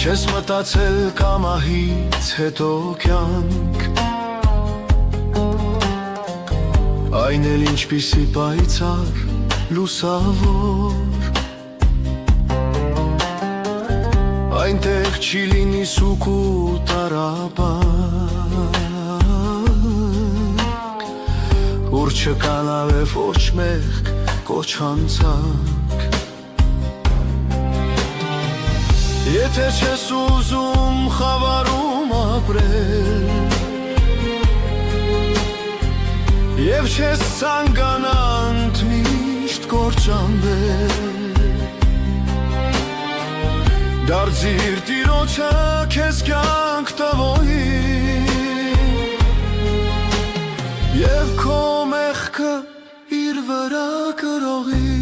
Չես մտածել կամահից հետո կյանք, այն էլ ինչպիսի պայծառ լուսավոր, այնտեղ չի լինի սուկ ու տարապանք, ուր չկանավ է ոչ մեղք կոչանցանք։ Եթե չես ուզում խավարում ապրել և չես ցանկանանդ միշտ կործանվել, դարձիր Տիրոջը քեզ կյանք տվողին և քո մեղքը իր վրա կրողին։